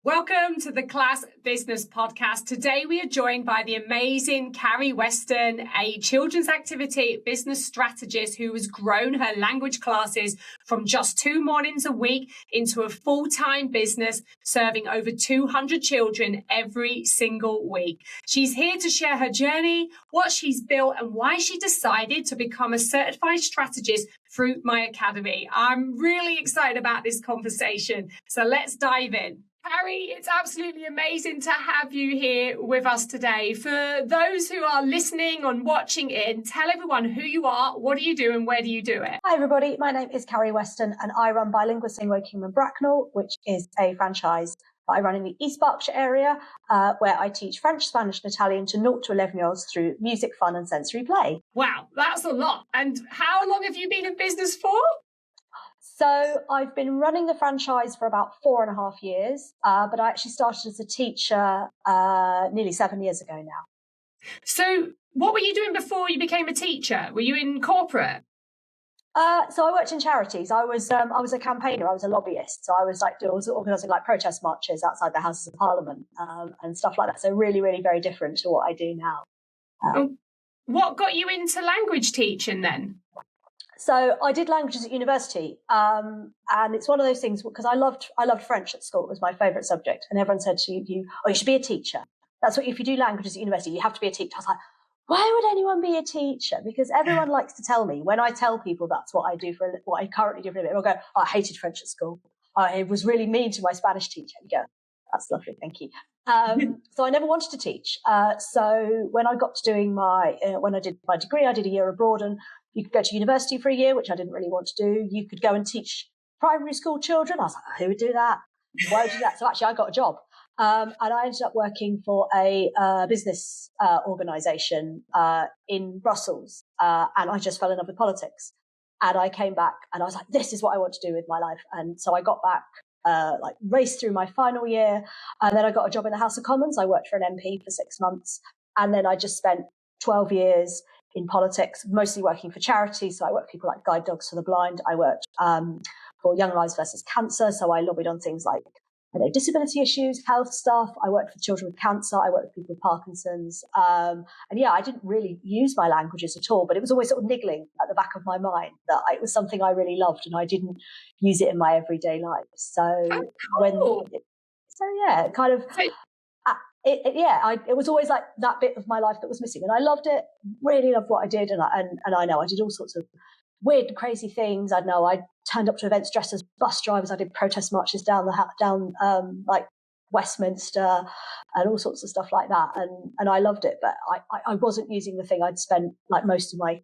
Welcome to the Class Business Podcast. Today we are joined by the amazing Cari Weston, a children's activity business strategist who has grown her language classes from just 2 mornings a week into a full-time business serving over 200 children every single week. She's here to share her journey, what she's built, and why she decided to become a certified strategist through my academy. I'm really excited about this conversation, so let's dive in. Cari, it's absolutely amazing to have you here with us today. For those who are listening and watching in, tell everyone who you are, what do you do, and where do you do it? Hi everybody, my name is Cari Weston and I run Bilingual Singway in Bracknell, which is a franchise that I run in the East Berkshire area, where I teach French, Spanish and Italian to 0 to 11-year-olds through music, fun and sensory play. Wow, that's a lot. And how long have you been in business for? So I've been running the franchise for about 4.5 years, but I actually started as a teacher nearly 7 years ago now. So what were you doing before you became a teacher? Were you in corporate? So I worked in charities. I was a campaigner. I was a lobbyist. So I was organising like protest marches outside the Houses of Parliament and stuff like that. So really, really very different to what I do now. What got you into language teaching then? So I did languages at university, and it's one of those things because I loved French at school. It was my favourite subject, and everyone said to you, "Oh, you should be a teacher." That's what if you do languages at university, you have to be a teacher. I was like, why would anyone be a teacher? Because everyone likes to tell me when I tell people that's what I do what I currently do for a living. They'll go, oh, "I hated French at school. I was really mean to my Spanish teacher." You go, "That's lovely, thank you." So I never wanted to teach. So when I got to doing when I did my degree, I did a year abroad, and you could go to university for a year, which I didn't really want to do. You could go and teach primary school children. I was like, who would do that? Why would you do that? So actually I got a job. And I ended up working for a business organisation in Brussels. And I just fell in love with politics. And I came back and I was like, this is what I want to do with my life. And so I got back, raced through my final year. And then I got a job in the House of Commons. I worked for an MP for 6 months. And then I just spent 12 years in politics, mostly working for charities. So I worked for people like Guide Dogs for the Blind. I worked for Young Lives versus Cancer. So I lobbied on things like disability issues, health stuff. I worked for children with cancer. I worked with people with Parkinson's. And yeah, I didn't really use my languages at all, but it was always sort of niggling at the back of my mind that it was something I really loved and I didn't use it in my everyday life. So it was always like that bit of my life that was missing, and I loved it. Really loved what I did, and I know I did all sorts of weird and crazy things. I know I turned up to events dressed as bus drivers. I did protest marches down like Westminster and all sorts of stuff like that, and I loved it. But I wasn't using the thing I'd spent like most of my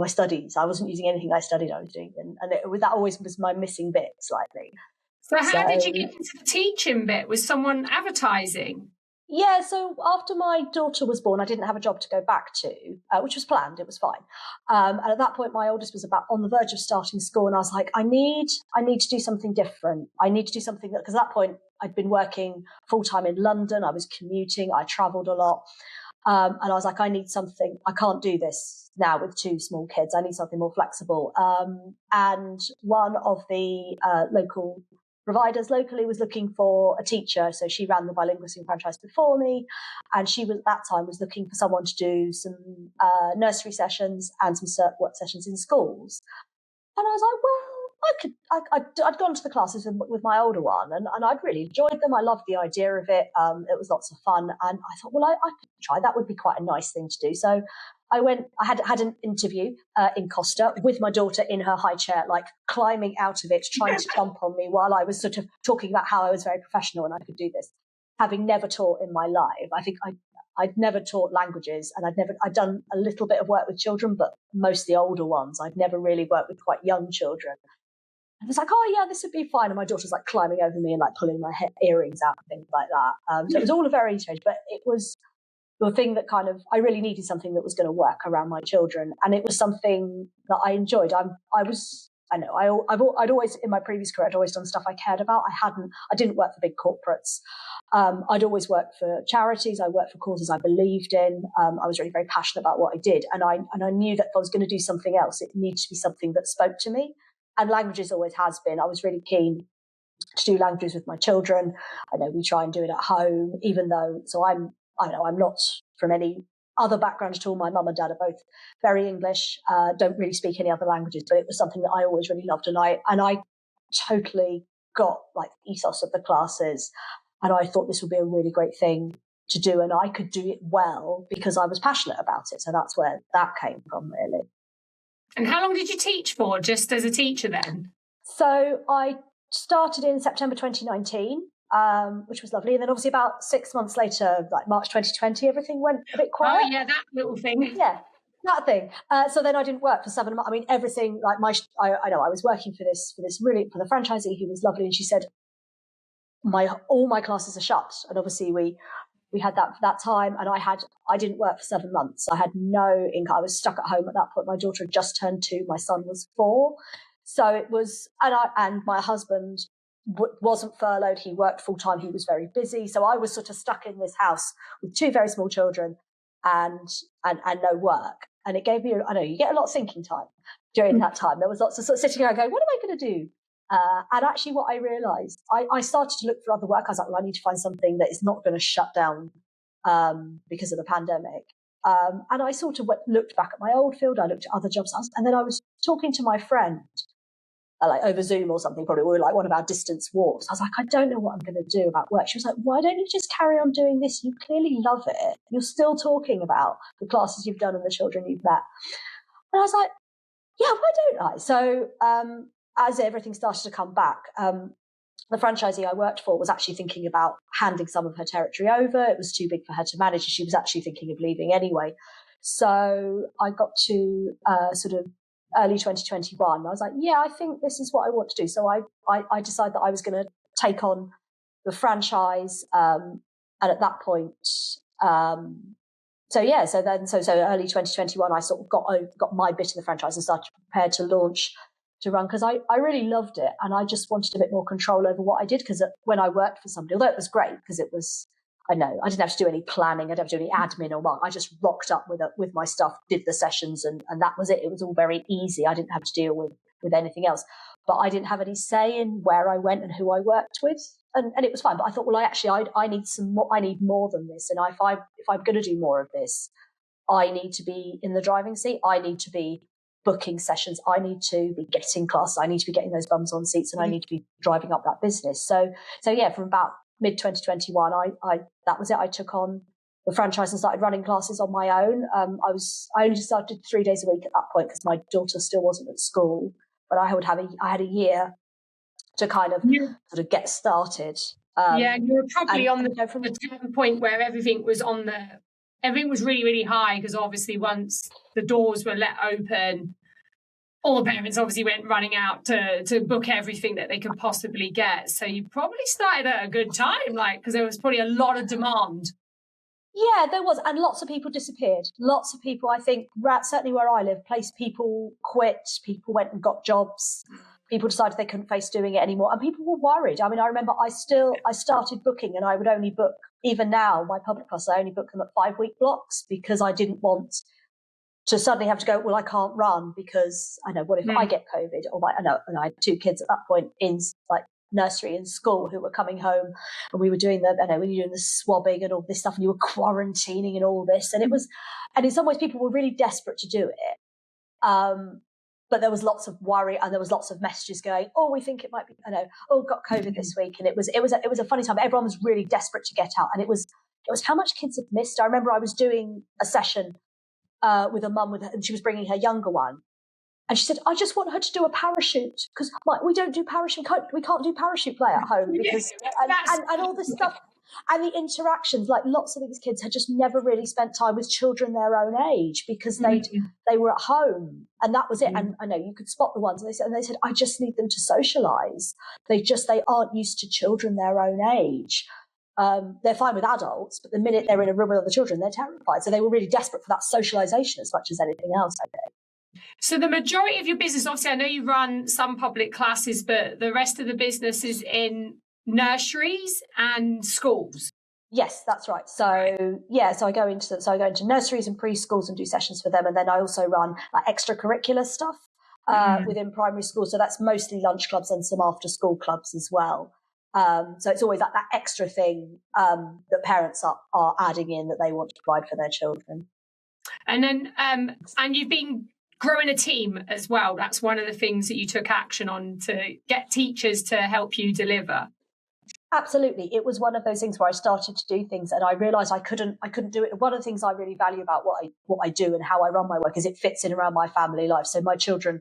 studies. I wasn't using anything I studied. I was doing, and that always was my missing bit slightly. So how did you get into the teaching bit? Was someone advertising? Yeah, so after my daughter was born, I didn't have a job to go back to, which was planned. It was fine. And at that point, my oldest was about on the verge of starting school. And I was like, I need to do something different. I need to do something because at that point, I'd been working full time in London. I was commuting. I traveled a lot. And I was like, I need something. I can't do this now with 2 small kids. I need something more flexible. And one of the local providers locally was looking for a teacher. So she ran the Bilingual Singway franchise before me. And she was at that time was looking for someone to do some nursery sessions and some work sessions in schools. And I was like, well, I'd gone to the classes with my older one and I'd really enjoyed them. I loved the idea of it. It was lots of fun. And I thought, well, I could try. That would be quite a nice thing to do. So I had an interview in Costa with my daughter in her high chair, like climbing out of it, trying to jump on me while I was sort of talking about how I was very professional and I could do this. Having never taught in my life, I think I'd never taught languages and I'd done a little bit of work with children, but mostly older ones. I'd never really worked with quite young children. I was like, oh yeah, this would be fine. And my daughter's like climbing over me and like pulling my earrings out and things like that. So it was all a very strange, but it was the thing that kind of, I really needed something that was going to work around my children. And it was something that I enjoyed. I'd always, in my previous career, I'd always done stuff I cared about. I didn't work for big corporates. I'd always worked for charities. I worked for causes I believed in. I was really very passionate about what I did. And I knew that if I was going to do something else, it needed to be something that spoke to me. And languages always has been. I was really keen to do languages with my children. I know we try and do it at home, even though, I'm not from any other background at all. My mum and dad are both very English, don't really speak any other languages, but it was something that I always really loved. And I totally got like the ethos of the classes. And I thought this would be a really great thing to do. And I could do it well because I was passionate about it. So that's where that came from, really. And how long did you teach for, just as a teacher then? So I started in September 2019, which was lovely. And then obviously about 6 months later, like March 2020, everything went a bit quiet. Oh, yeah, that little thing. Yeah, that thing. So then I didn't work for 7 months. I mean, everything, like I know I was working for the franchisee who was lovely. And she said, all my classes are shut. And obviously we had that time, and I didn't work for 7 months. I had no income. I was stuck at home at that point. My daughter had just turned 2. My son was 4. So it was, and my husband wasn't furloughed. He worked full time. He was very busy. So I was sort of stuck in this house with 2 very small children and no work. And it gave me, I know you get a lot of thinking time during that time. There was lots of sort of sitting around going, what am I going to do? And actually what I realized, I started to look for other work. I was like, well, I need to find something that is not going to shut down because of the pandemic. And I sort of looked back at my old field. I looked at other jobs. And then I was talking to my friend, like over Zoom or something, probably. We were like one of our distance walks. I was like, I don't know what I'm going to do about work. She was like, why don't you just carry on doing this? You clearly love it. You're still talking about the classes you've done and the children you've met. And I was like, yeah, why don't I? So as everything started to come back, the franchisee I worked for was actually thinking about handing some of her territory over. It was too big for her to manage. She was actually thinking of leaving anyway. So I got to sort of early 2021. I was like, yeah, I think this is what I want to do. So I decided that I was going to take on the franchise. And at that point, so early 2021, I sort of got my bit of the franchise and started prepared to launch to run, because I really loved it, and I just wanted a bit more control over what I did. Because when I worked for somebody, although it was great because it was, I didn't have to do any planning, I didn't have to do any admin or what. I just rocked up with my stuff, did the sessions, and that was it. It was all very easy. I didn't have to deal with anything else, but I didn't have any say in where I went and who I worked with, and it was fine. But I thought, well, I need some more. I need more than this, and if I'm going to do more of this, I need to be in the driving seat. I need to be booking sessions. I need to be getting classes. I need to be getting those bums on seats, and I need to be driving up that business. So yeah, from about mid 2021, I that was it. I took on the franchise and started running classes on my own. I only just started 3 days a week at that point because my daughter still wasn't at school, but I had a year to kind of sort of get started. You were probably on the turning point where everything was really, really high, because obviously once the doors were let open, all the parents obviously went running out to book everything that they could possibly get. So you probably started at a good time, because there was probably a lot of demand. Yeah, there was. And lots of people disappeared. Lots of people, I think, certainly where I live, people quit, people went and got jobs. People decided they couldn't face doing it anymore. And people were worried. I mean, I remember I started booking, and I would only book, even now, my public classes, I only book them at 5-week blocks, because I didn't want to suddenly have to go, well, I can't run because I know, what if I get COVID? Or and I had 2 kids at that point in nursery and school who were coming home, and we were doing when you were doing the swabbing and all this stuff, and you were quarantining and all this. And it was, and in some ways people were really desperate to do it. But there was lots of worry, and there was lots of messages going, oh, we think it might be, got COVID this week. And it was a funny time. Everyone was really desperate to get out. And it was how much kids had missed. I remember I was doing a session with a mum and she was bringing her younger one. And she said, I just want her to do a parachute, because we don't do parachute. We can't do parachute play at home because, and all this stuff. And the interactions, lots of these kids had just never really spent time with children their own age, because they were at home, and that was it. And I know you could spot the ones, and they said, I just need them to socialise. They aren't used to children their own age. They're fine with adults, but the minute they're in a room with other children, they're terrified. So they were really desperate for that socialisation as much as anything else, I think. So the majority of your business, obviously, I know you run some public classes, but the rest of the business is in nurseries and schools. Yes, that's right. So I go into nurseries and preschools and do sessions for them, and then I also run extra-curricular stuff within primary schools. So that's mostly lunch clubs and some after-school clubs as well. So it's always like that extra thing that parents are adding in that they want to provide for their children. And then, and you've been growing a team as well. That's one of the things that you took action on to get teachers to help you deliver. Absolutely. It was one of those things where I started to do things and I realized I couldn't do it. One of the things I really value about what I do and how I run my work is it fits in around my family life. So my children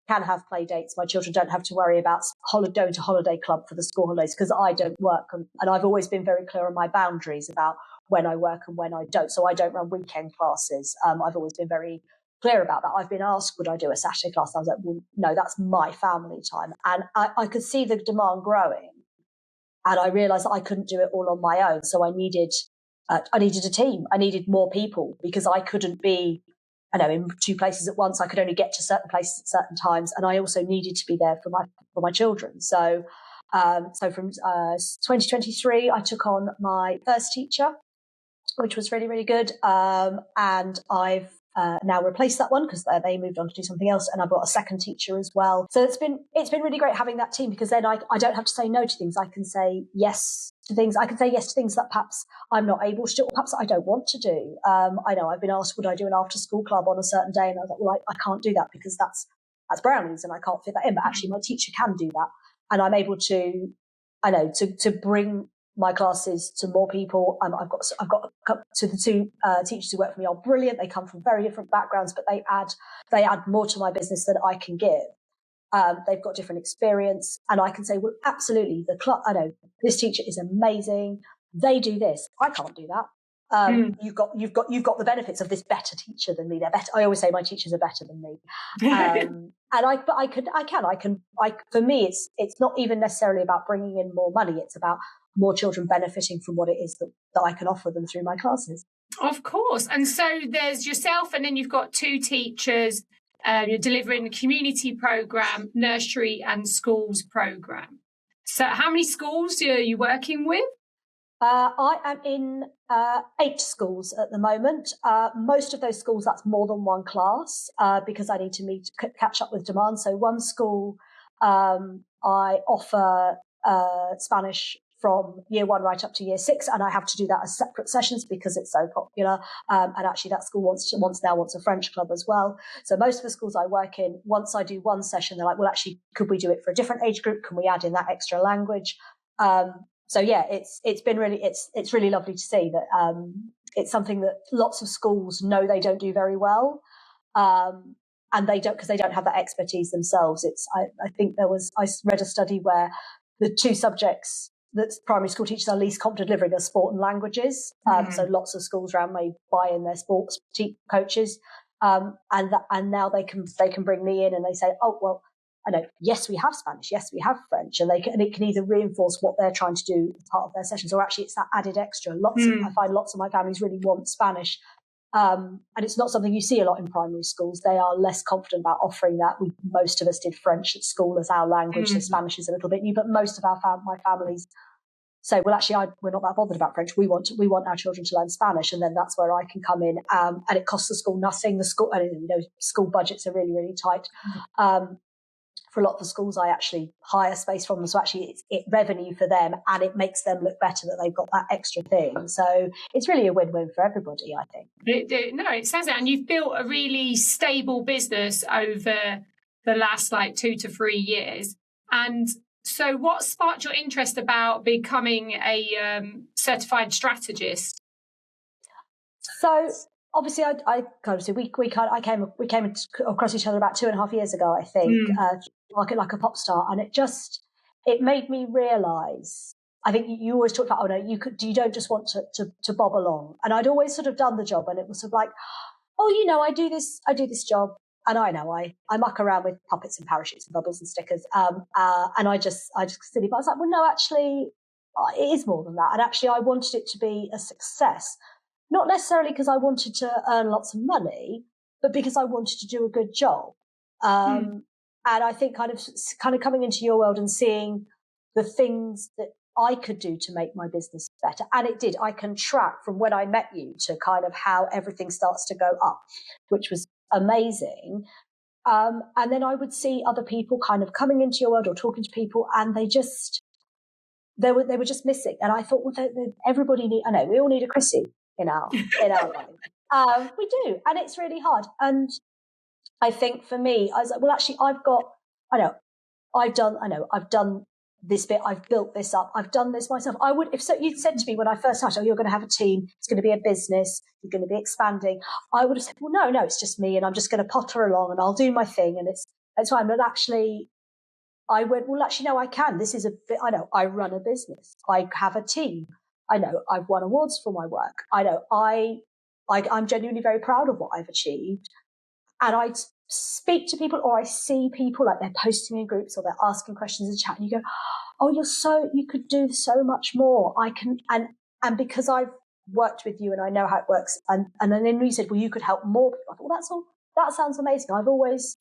can have play dates. My children don't have to worry about going to holiday club for the school holidays because I don't work. And I've always been very clear on my boundaries about when I work and when I don't. So I don't run weekend classes. I've always been very clear about that. I've been asked, would I do a Saturday class? And I was like, well, no, that's my family time. And I could see the demand growing. And I realized that I couldn't do it all on my own. So I needed a team. I needed more people because I couldn't be, in two places at once. I could only get to certain places at certain times. And I also needed to be there for my children. So from 2023, I took on my first teacher, which was really, really good. And I've now replaced that one because they moved on to do something else, and I've got a second teacher as well. So it's been really great having that team because then I don't have to say no to things. I can say yes to things. I can say yes to things that perhaps I'm not able to do, or perhaps I don't want to do. I know I've been asked, would I do an after school club on a certain day, and I was like, well, I can't do that because that's Brownies and I can't fit that in. But actually, my teacher can do that, and I'm able to, to bring my classes to more people. I've got to the two teachers who work for me are brilliant. They come from very different backgrounds, but they add more to my business than I can give. They've got different experience, and I can say, well, absolutely, I know this teacher is amazing. They do this. I can't do that. You've got the benefits of this better teacher than me. They're better. I always say my teachers are better than me. For me, it's not even necessarily about bringing in more money. It's about more children benefiting from what it is that I can offer them through my classes. Of course. And so there's yourself, and then you've got two teachers. You're delivering the community program, nursery and schools program. So how many schools are you working with? I am in 8 schools at the moment. Most of those schools, that's more than one class because I need to catch up with demand. So one school, I offer Spanish from year 1 right up to year 6, and I have to do that as separate sessions because it's so popular. And actually, that school wants a French club as well. So most of the schools I work in, once I do one session, they're like, well, actually, could we do it for a different age group? Can we add in that extra language? So yeah, it's been really it's really lovely to see that it's something that lots of schools know they don't do very well, and they don't because they don't have that expertise themselves. I think I read a study where the 2 subjects that primary school teachers are least competent delivering are sport and languages. So lots of schools around may buy in their sports coaches, and now they can bring me in and they say, oh well, I know, yes, we have Spanish, yes, we have French, and it can either reinforce what they're trying to do as part of their sessions, or actually it's that added extra. I find lots of my families really want Spanish, and it's not something you see a lot in primary schools. They are less confident about offering that. Most of us did French at school as our language, so Spanish is a little bit new, but most of my families say, well, actually, we're not that bothered about French. We want our children to learn Spanish, and then that's where I can come in. And it costs the school nothing. The school, school budgets are really, really tight. For a lot of the schools, I actually hire space from them. So actually it's revenue for them, and it makes them look better that they've got that extra thing. So it's really a win-win for everybody, I think. It sounds like, and you've built a really stable business over the last 2 to 3 years. And so what sparked your interest about becoming a certified strategist? So obviously, we came across each other about 2.5 years ago, I think, like a pop star, and it made me realise. I think you always talk about, oh no, you don't just want to bob along, and I'd always sort of done the job, and it was sort of like, oh, I do this job, and I know I muck around with puppets and parachutes and bubbles and stickers, and I just silly, but I was like, well, no, actually, it is more than that, and actually, I wanted it to be a success. Not necessarily because I wanted to earn lots of money, but because I wanted to do a good job. And I think kind of coming into your world and seeing the things that I could do to make my business better. And it did. I can track from when I met you to kind of how everything starts to go up, which was amazing. And then I would see other people kind of coming into your world or talking to people, and they just they were just missing. And I thought, well, everybody I know we all need a Chrissy in our life. We do, and it's really hard. And I think for me, I was like, well, actually, I've done this bit, I've built this up, I've done this myself. I would, if so, you'd said to me when I first started, oh, you're going to have a team, it's going to be a business, you're going to be expanding. I would have said, well, no, it's just me, and I'm just going to potter along and I'll do my thing, and it's fine. But actually, I went, well, actually, no, I can. This is a bit, I know I run a business. I have a team. I know I've won awards for my work. I know I'm genuinely very proud of what I've achieved. And I speak to people, or I see people like they're posting in groups or they're asking questions in chat, and you go, oh, you could do so much more. I can, and because I've worked with you and I know how it works. And then you said, well, you could help more people. I thought, well, that sounds amazing. I've always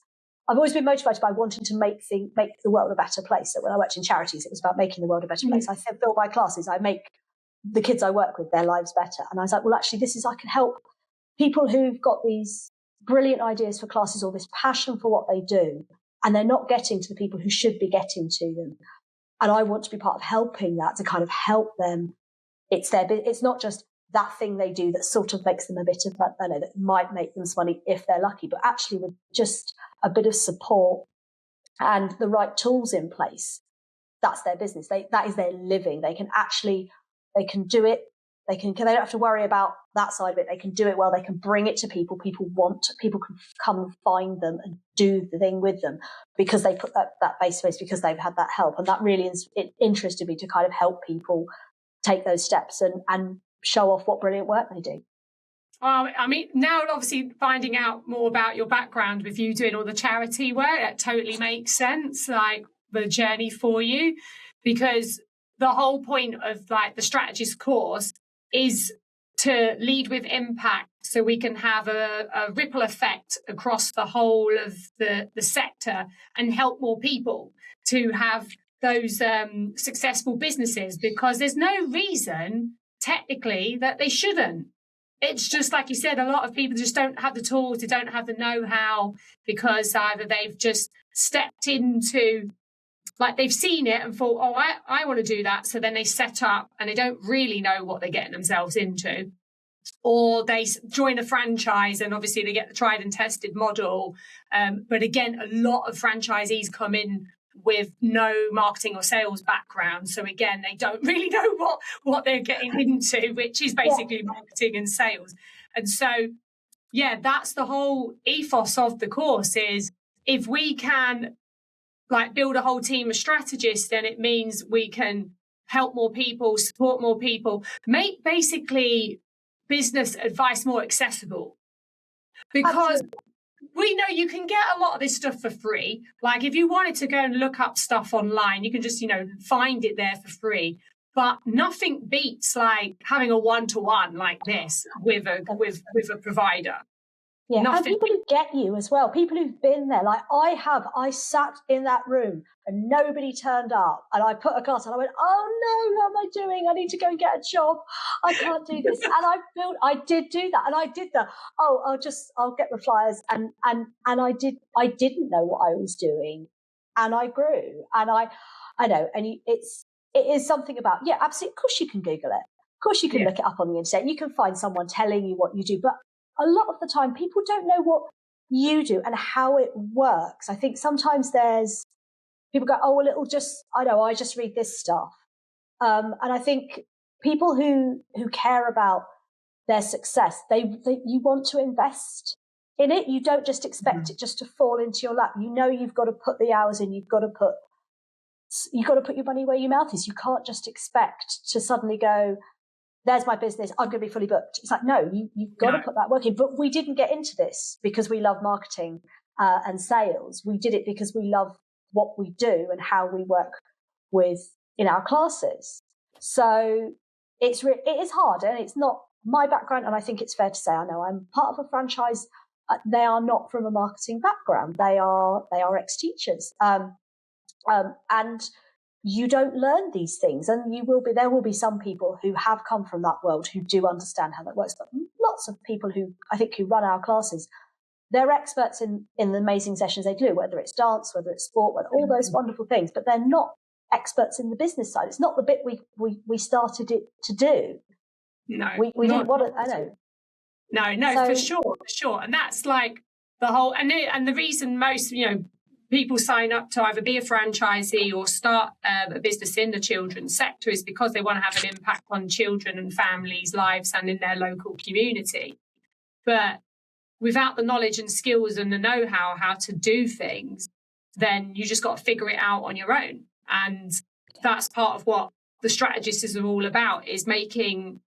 been motivated by wanting to make the world a better place. So when I worked in charities, it was about making the world a better place. I built my classes. I make the kids I work with, their lives better. And I was like, well, actually, I can help people who've got these brilliant ideas for classes or this passion for what they do, and they're not getting to the people who should be getting to them. And I want to be part of helping that, to kind of help them. It's not just that thing they do that sort of makes them a bit of, I know, that might make them some money if they're lucky, but actually with just a bit of support and the right tools in place, that's their business. That is their living. They can do it. They don't have to worry about that side of it. They can do it well. They can bring it to people. People can come and find them and do the thing with them because they put that base space, because they've had that help. And that really interested me to kind of help people take those steps and show off what brilliant work they do. I mean, now obviously finding out more about your background with you doing all the charity work, that totally makes sense, like the journey for you, because the whole point of like the strategist course is to lead with impact, so we can have a ripple effect across the whole of the sector and help more people to have those successful businesses, because there's no reason technically that they shouldn't. It's just like you said, a lot of people just don't have the tools, they don't have the know-how, because either they've just stepped into, like they've seen it and thought, oh, I want to do that. So then they set up and they don't really know what they're getting themselves into. Or they join a franchise and obviously they get the tried and tested model. But again, a lot of franchisees come in with no marketing or sales background. So again, they don't really know what they're getting into, which is basically marketing and sales. And so, yeah, that's the whole ethos of the course, is if we can like build a whole team of strategists, then it means we can help more people, support more people, make basically business advice more accessible. Because Absolutely. We know you can get a lot of this stuff for free. Like if you wanted to go and look up stuff online, you can just, find it there for free. But nothing beats like having a one-to-one like this with a provider. Yeah, nothing. And people who get you as well, people who've been there, like I sat in that room and nobody turned up, and I put a class and I went, oh no, what am I doing? I need to go and get a job. I can't do this. And I did do that, and I did I'll get the flyers, and I didn't know what I was doing, and I grew, and I know, and it is something about, yeah, absolutely, of course you can Google it, of course you can look it up on the internet, you can find someone telling you what you do, but a lot of the time, people don't know what you do and how it works. I think sometimes people go, oh, well, I just read this stuff. And I think people who care about their success, you want to invest in it. You don't just expect it just to fall into your lap. You've got to put the hours in. You've got to put your money where your mouth is. You can't just expect to suddenly go, there's my business, I'm going to be fully booked. It's like, no, you've got to put that work in. But we didn't get into this because we love marketing and sales. We did it because we love what we do and how we work in our classes. So it is hard, and it's not my background. And I think it's fair to say, I know I'm part of a franchise. They are not from a marketing background. They are ex-teachers. And you don't learn these things, and there will be some people who have come from that world who do understand how that works. But lots of people who run our classes, they're experts in the amazing sessions they do, whether it's dance, whether it's sport, whether all those wonderful things, but they're not experts in the business side. It's not the bit we started it to do. No, we didn't want it. I know. No, So, for sure. And that's like the whole, and the reason most, people sign up to either be a franchisee or start a business in the children's sector is because they want to have an impact on children and families' lives and in their local community. But without the knowledge and skills and the know-how how to do things, then you just got to figure it out on your own. And that's part of what the strategist is all about, is making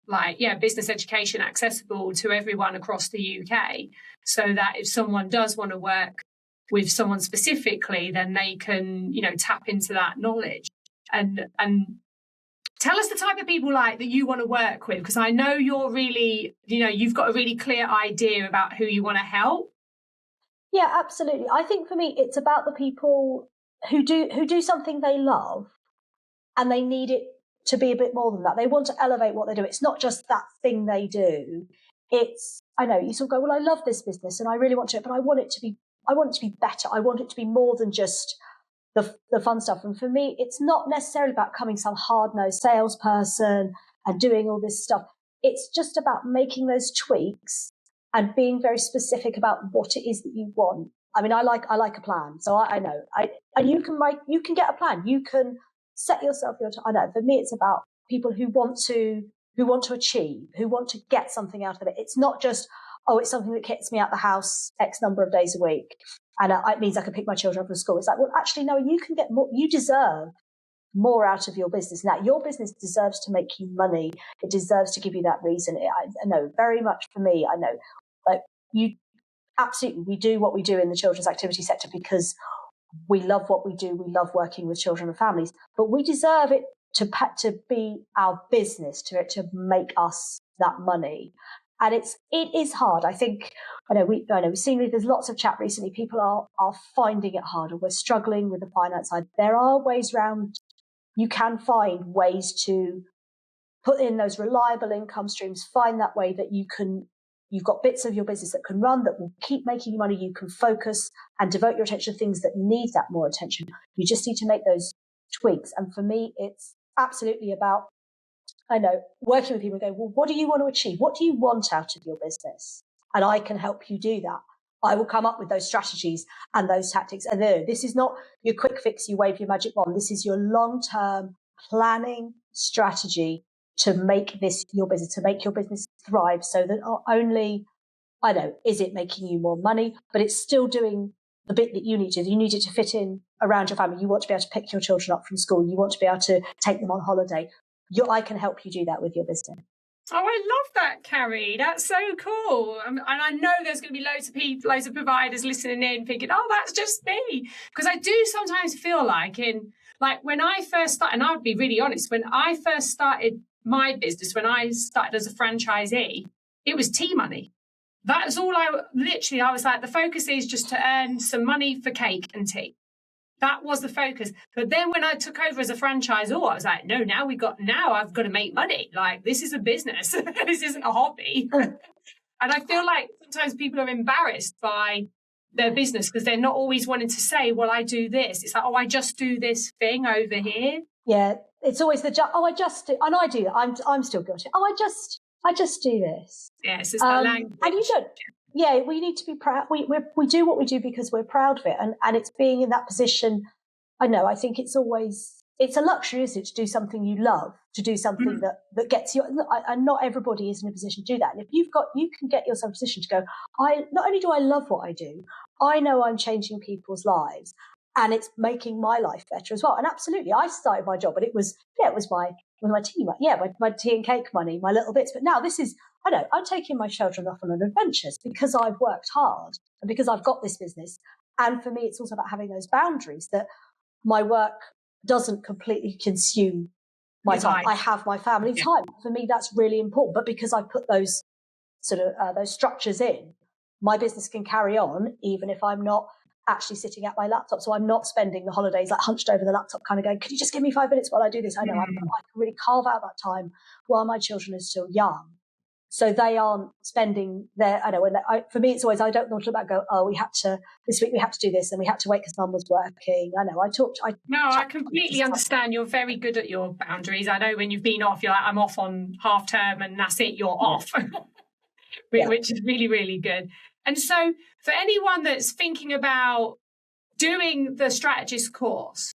business education accessible to everyone across the UK, so that if someone does want to work with someone specifically, then they can, tap into that knowledge. And tell us the type of people that you want to work with, because I know you're really, you've got a really clear idea about who you want to help. Yeah, absolutely. I think for me, it's about the people who do something they love, and they need it to be a bit more than that. They want to elevate what they do. It's not just that thing they do. It's, I know, you sort of go, well, I love this business and I really want to, but I want it to be better. I want it to be more than just the fun stuff. And for me, it's not necessarily about becoming some hard-nosed salesperson and doing all this stuff. It's just about making those tweaks and being very specific about what it is that you want. I mean, I like a plan. So I know, and you can get a plan. You can set yourself your time. I know, for me, it's about people who want to achieve, who want to get something out of it. It's not just, it's something that gets me out the house X number of days a week, and it means I can pick my children up from school. It's like, well, actually, no, you can get more. You deserve more out of your business. Now, your business deserves to make you money. It deserves to give you that reason. I know, very much for me, I know, absolutely, we do what we do in the children's activity sector because we love what we do. We love working with children and families, but we deserve it to be our business, to make us that money. And it is hard. I think, we've seen there's lots of chat recently. People are finding it harder. We're struggling with the finance side. There are ways around. You can find ways to put in those reliable income streams, find that way that you've got bits of your business that can run, that will keep making you money. You can focus and devote your attention to things that need that more attention. You just need to make those tweaks. And for me, it's absolutely about, working with people and going, well, what do you want to achieve? What do you want out of your business? And I can help you do that. I will come up with those strategies and those tactics. And this is not your quick fix, you wave your magic wand. This is your long-term planning strategy to make this your business, to make your business thrive, so that not only, is it making you more money, but it's still doing the bit that you need to. You need it to fit in around your family. You want to be able to pick your children up from school. You want to be able to take them on holiday. I can help you do that with your business. Oh, I love that, Cari. That's so cool. And I know there's going to be loads of people, loads of providers listening in thinking, oh, that's just me. Because I do sometimes feel like when I first started, and I would be really honest, when I first started my business, when I started as a franchisee, it was tea money. That was all I was like, the focus is just to earn some money for cake and tea. That was the focus. But then when I took over as a franchisor, I was like, no, now I've got to make money. Like, this is a business. This isn't a hobby. And I feel like sometimes people are embarrassed by their business because they're not always wanting to say, well, I do this. It's like, oh, I just do this thing over here. Yeah. It's always I just do, and I do that. I'm still guilty. Oh, I just do this. Yeah. It's just the language. And you don't. Yeah, we need to be proud. We do what we do because we're proud of it, and it's being in that position. I think it's a luxury, isn't it, to do something you love, to do something that gets you. And not everybody is in a position to do that. And if you can get yourself in a position to go, not only do I love what I do, I know I'm changing people's lives, and it's making my life better as well. And absolutely, I started my job, and it was my tea, my tea and cake money, my little bits. But now this is. I'm taking my children off on an adventures because I've worked hard and because I've got this business. And for me, it's also about having those boundaries that my work doesn't completely consume my time. I have my family time. For me, that's really important. But because I've put those sort of those structures in, my business can carry on even if I'm not actually sitting at my laptop. So I'm not spending the holidays like hunched over the laptop kind of going, could you just give me 5 minutes while I do this? I know I can really carve out that time while my children are still young, So they aren't spending for me, it's always, I don't want to about go, oh, this week we had to do this and we had to wait because mum was working. I completely understand. You're very good at your boundaries. I know when you've been off, you're like, I'm off on half term and that's it, you're off, which is really, really good. And so for anyone that's thinking about doing the strategist course,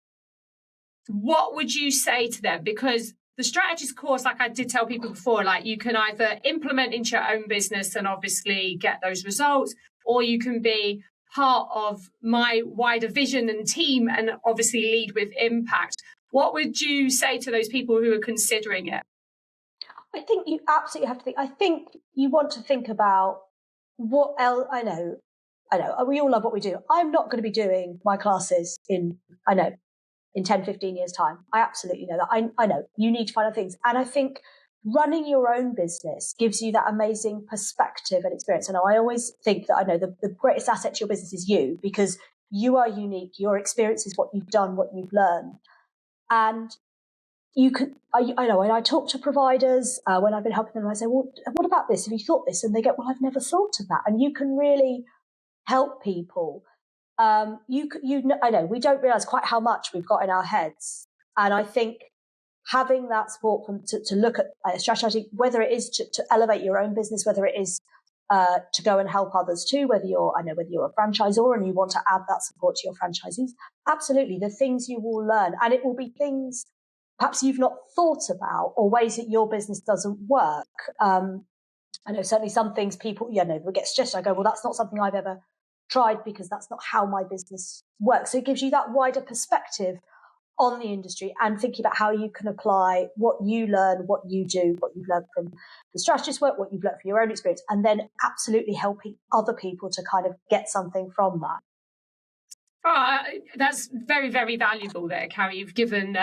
what would you say to them? Because the strategist course, like I did tell people before, like you can either implement into your own business and obviously get those results, or you can be part of my wider vision and team and obviously lead with impact. What would you say to those people who are considering it? I think you absolutely have to think. I think you want to think about what else. I know. We all love what we do. I'm not going to be doing my classes in 10, 15 years time. I absolutely know that. I know you need to find other things. And I think running your own business gives you that amazing perspective and experience. And I always think that the greatest asset to your business is you, because you are unique. Your experience is what you've done, what you've learned. And you could, I know when I talk to providers, when I've been helping them, I say, well, what about this? Have you thought this? And they go, well, I've never thought of that. And you can really help people. I know we don't realize quite how much we've got in our heads. And I think having that support to look at a strategy, whether it is to elevate your own business, whether it is to go and help others too, whether you're a franchisor and you want to add that support to your franchisees, absolutely. The things you will learn, and it will be things perhaps you've not thought about, or ways that your business doesn't work. I know certainly some things people, will get stressed. I go, well, that's not something I've ever tried because that's not how my business works. So it gives you that wider perspective on the industry and thinking about how you can apply what you learn, what you do, what you've learned from the strategist work, what you've learned from your own experience, and then absolutely helping other people to kind of get something from that. That's very, very valuable there, Cari. You've given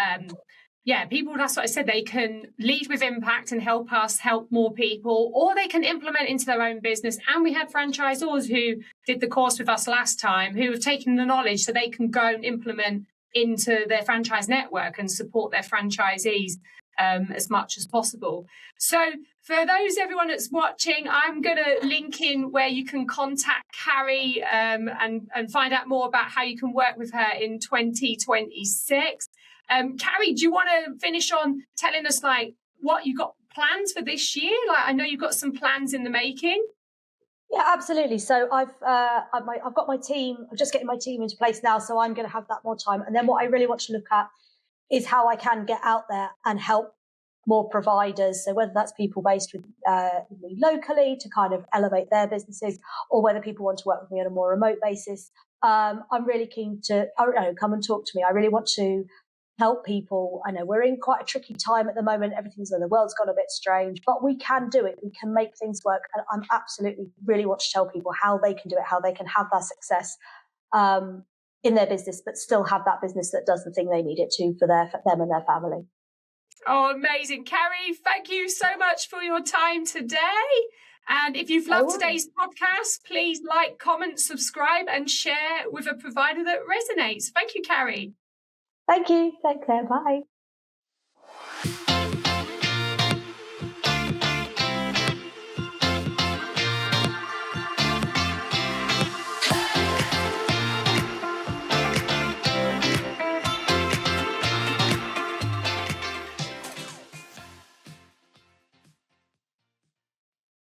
people, that's what I said, they can lead with impact and help us help more people, or they can implement into their own business. And we had franchisors who did the course with us last time who have taken the knowledge so they can go and implement into their franchise network and support their franchisees as much as possible. So for everyone that's watching, I'm going to link in where you can contact Cari and find out more about how you can work with her in 2026. Cari, do you want to finish on telling us what you got plans for this year? I know you've got some plans in the making. Yeah, absolutely. So I've got my team. I'm just getting my team into place now, so I'm going to have that more time. And then what I really want to look at is how I can get out there and help more providers. So whether that's people based with me locally to kind of elevate their businesses, or whether people want to work with me on a more remote basis. I'm really keen to come and talk to me. I really want to help people. I know we're in quite a tricky time at the moment. The world's gone a bit strange, but we can do it. We can make things work. And I'm absolutely really want to tell people how they can do it, how they can have that success in their business, but still have that business that does the thing they need it to for them and their family. Oh, amazing. Cari, thank you so much for your time today. And if you've loved today's podcast, please like, comment, subscribe, and share with a provider that resonates. Thank you, Cari. Thank you. Take care. Bye.